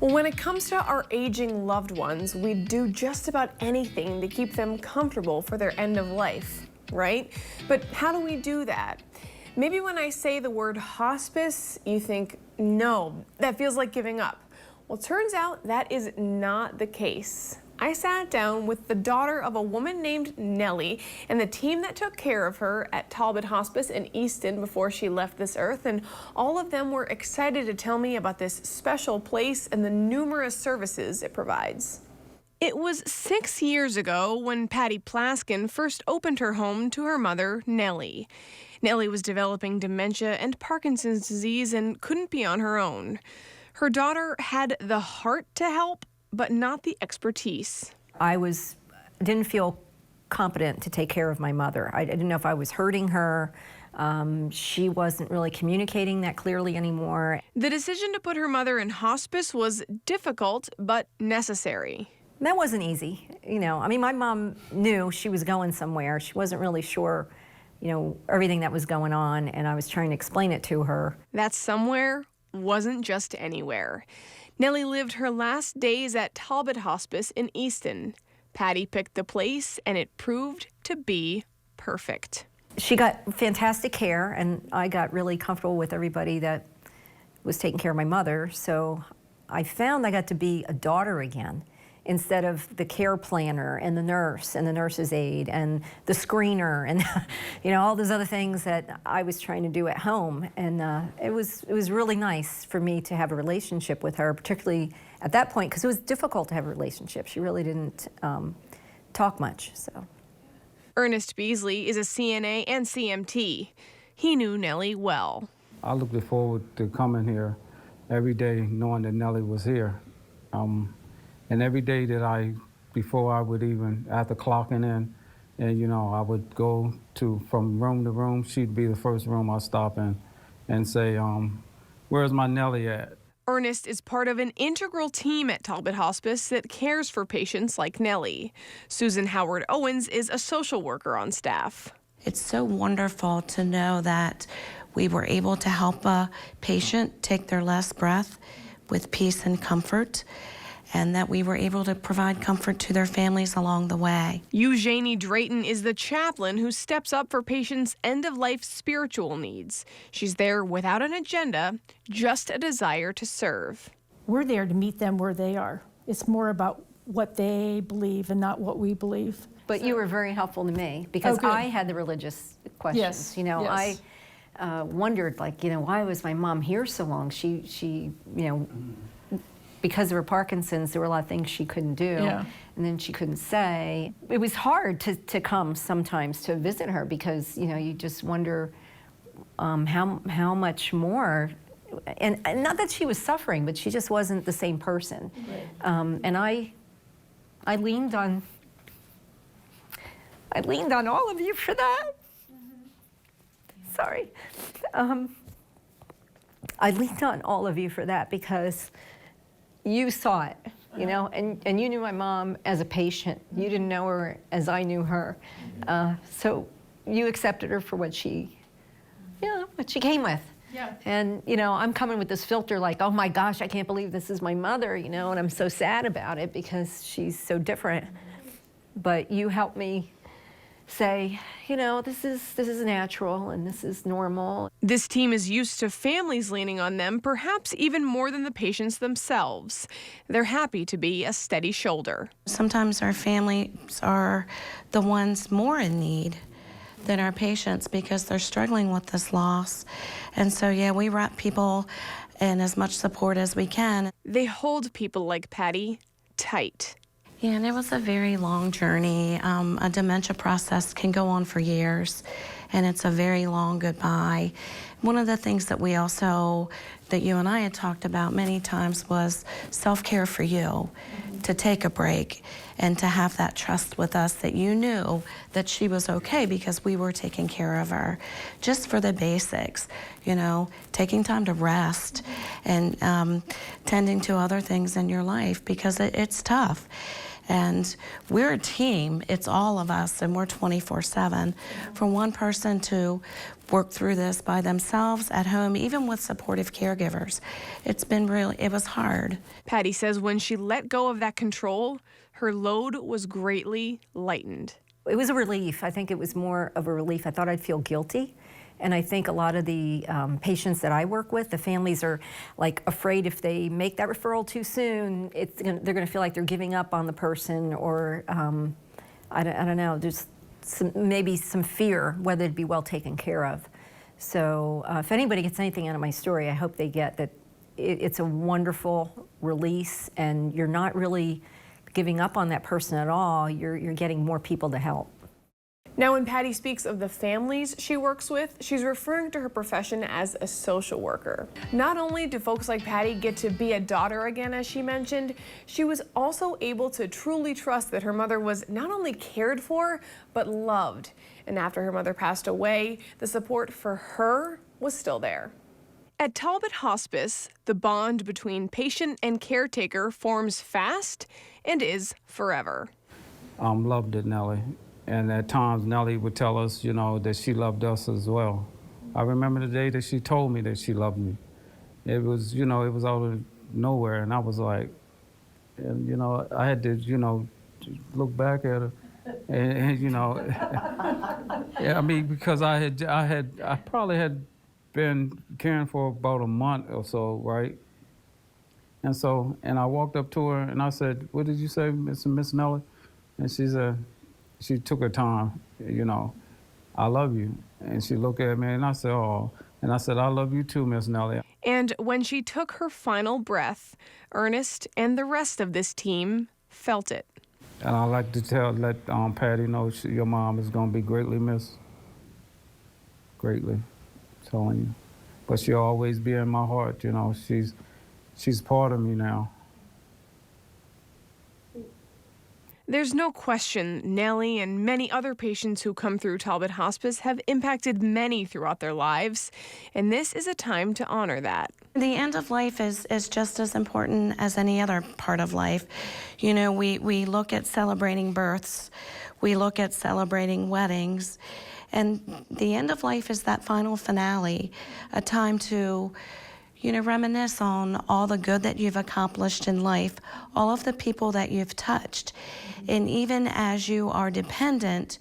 Well, when it comes to our aging loved ones, we do just about anything to keep them comfortable for their end of life, right? But how do we do that? Maybe when I say the word hospice, you think, no, that feels like giving up. Well, it turns out that is not the case. I sat down with the daughter of a woman named Nellie and the team that took care of her at Talbot Hospice in Easton before she left this earth, and all of them were excited to tell me about this special place and the numerous services it provides. It was 6 years ago when Patty Plaskin first opened her home to her mother, Nellie. Nellie was developing dementia and Parkinson's disease and couldn't be on her own. Her daughter had the heart to help, but not the expertise. I didn't feel competent to take care of my mother. I didn't know if I was hurting her. She wasn't really communicating that clearly anymore. The decision to put her mother in hospice was difficult, but necessary. That wasn't easy. I mean, my mom knew she was going somewhere. She wasn't really sure, everything that was going on, and I was trying to explain it to her. That somewhere wasn't just anywhere. Nellie lived her last days at Talbot Hospice in Easton. Patty picked the place, and it proved to be perfect. She got fantastic care, and I got really comfortable with everybody that was taking care of my mother. So I found I got to be a daughter again, instead of the care planner and the nurse's aide and the screener and all those other things that I was trying to do at home. And it was really nice for me to have a relationship with her, particularly at that point, because it was difficult to have a relationship. She really didn't talk much. So Ernest Beasley is a CNA and CMT. He knew Nellie well. I looked forward to coming here every day knowing that Nellie was here. And every day that before I would even, after clocking in, and I would go from room to room, she'd be the first room I'd stop in and say, where's my Nellie at? Ernest is part of an integral team at Talbot Hospice that cares for patients like Nellie. Susan Howard Owens is a social worker on staff. It's so wonderful to know that we were able to help a patient take their last breath with peace and comfort, and that we were able to provide comfort to their families along the way. Eugenie Drayton is the chaplain who steps up for patients' end-of-life spiritual needs. She's there without an agenda, just a desire to serve. We're there to meet them where they are. It's more about what they believe and not what we believe. But you were very helpful to me because I had the religious questions. Yes. I wondered, why was my mom here so long? She because of her Parkinson's, there were a lot of things she couldn't do, and then she couldn't say. It was hard to come sometimes to visit her because you just wonder how much more, and not that she was suffering, but she just wasn't the same person. Right. And I leaned on all of you for that. Mm-hmm. Sorry. I leaned on all of you for that because you saw it, and you knew my mom as a patient. You didn't know her as I knew her. So you accepted her for what she came with. Yeah. And, I'm coming with this filter like, oh my gosh, I can't believe this is my mother, and I'm so sad about it because she's so different. But you helped me say, this is natural and this is normal. This team is used to families leaning on them, perhaps even more than the patients themselves. They're happy to be a steady shoulder. Sometimes our families are the ones more in need than our patients because they're struggling with this loss. And so, we wrap people in as much support as we can. They hold people like Patty tight. Yeah, and it was a very long journey. A dementia process can go on for years, and it's a very long goodbye. One of the things that that you and I had talked about many times was self-care for you, to take a break and to have that trust with us that you knew that she was okay because we were taking care of her, just for the basics, taking time to rest and tending to other things in your life because it's tough. And we're a team. It's all of us, and we're 24/7. For one person to work through this by themselves at home, even with supportive caregivers, it was hard. Patty says when she let go of that control, her load was greatly lightened. It was a relief. I think it was more of a relief. I thought I'd feel guilty. And I think a lot of the patients that I work with, the families are like afraid if they make that referral too soon, they're going to feel like they're giving up on the person, or I don't know, there's maybe some fear whether it'd be well taken care of. So if anybody gets anything out of my story, I hope they get that it's a wonderful release, and you're not really giving up on that person at all. You're getting more people to help. Now, when Patty speaks of the families she works with, she's referring to her profession as a social worker. Not only do folks like Patty get to be a daughter again, as she mentioned, she was also able to truly trust that her mother was not only cared for, but loved. And after her mother passed away, the support for her was still there. At Talbot Hospice, the bond between patient and caretaker forms fast and is forever. Loved it, Nellie. And at times, Nellie would tell us, you know, that she loved us as well. I remember the day that she told me that she loved me. It was, you know, it was out of nowhere, and I was like, and, you know, I had to, you know, look back at her, and you know, yeah, I mean, because I probably had been caring for about a month or so, right? And I walked up to her and I said, "What did you say, Miss Nellie?" And she said, she took her time, you know, "I love you." And she looked at me and I said, "Oh," and I said, "I love you too, Miss Nellie." And when she took her final breath, Ernest and the rest of this team felt it. And I like to let Patty know your mom is going to be greatly missed. Greatly, telling you. But she'll always be in my heart, you know. She's part of me now. There's no question Nellie and many other patients who come through Talbot Hospice have impacted many throughout their lives, and this is a time to honor that. The end of life is just as important as any other part of life. You know, we look at celebrating births, we look at celebrating weddings, and the end of life is that final finale, a time to, you know, reminisce on all the good that you've accomplished in life, all of the people that you've touched. And even as you are dependent,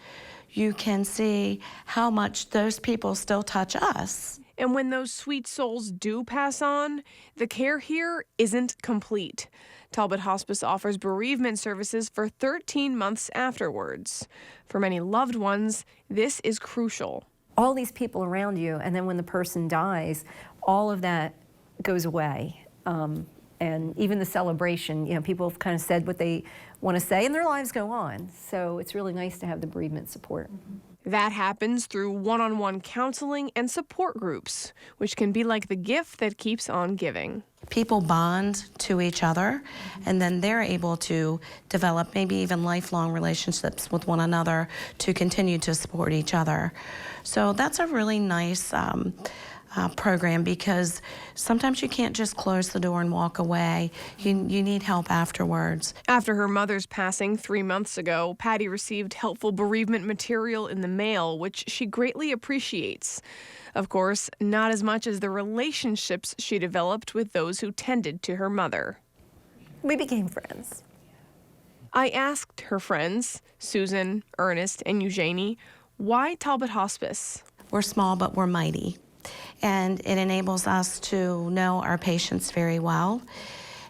you can see how much those people still touch us. And when those sweet souls do pass on, the care here isn't complete. Talbot Hospice offers bereavement services for 13 months afterwards. For many loved ones, this is crucial. All these people around you, and then when the person dies, all of that goes away. And even the celebration, you know, people have kind of said what they want to say and their lives go on. So it's really nice to have the bereavement support. That happens through one-on-one counseling and support groups, which can be like the gift that keeps on giving. People bond to each other, and then they're able to develop maybe even lifelong relationships with one another to continue to support each other. So that's a really nice program, because sometimes you can't just close the door and walk away. You need help afterwards. After her mother's passing 3 months ago, Patty received helpful bereavement material in the mail, which she greatly appreciates. Of course, not as much as the relationships she developed with those who tended to her mother. We became friends. I asked her friends, Susan, Ernest, and Eugenie, why Talbot Hospice? We're small, but we're mighty. And it enables us to know our patients very well.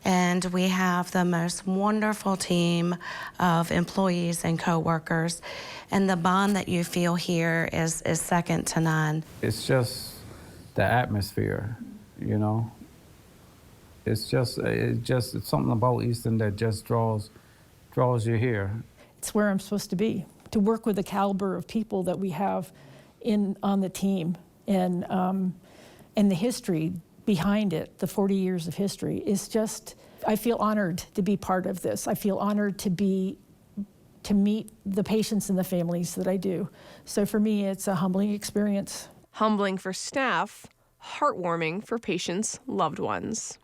And we have the most wonderful team of employees and coworkers. And the bond that you feel here is second to none. It's just the atmosphere, you know. It's something about Easton that just draws you here. It's where I'm supposed to be, to work with the caliber of people that we have on the team. And the history behind it, the 40 years of history, is just, I feel honored to be part of this. I feel honored to meet the patients and the families that I do. So for me, it's a humbling experience. Humbling for staff, heartwarming for patients' loved ones.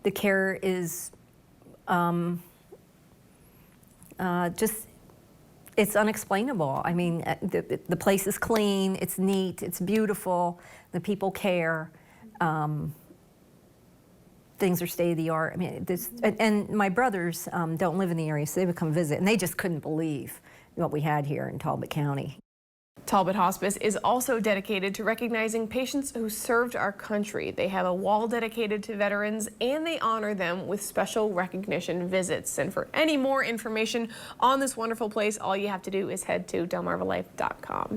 The care is, just, it's unexplainable. I mean, the place is clean, it's neat, it's beautiful, the people care. Things are state of the art. I mean, and my brothers don't live in the area, so they would come visit, and they just couldn't believe what we had here in Talbot County. Talbot Hospice is also dedicated to recognizing patients who served our country. They have a wall dedicated to veterans, and they honor them with special recognition visits. And for any more information on this wonderful place, all you have to do is head to delmarvalife.com.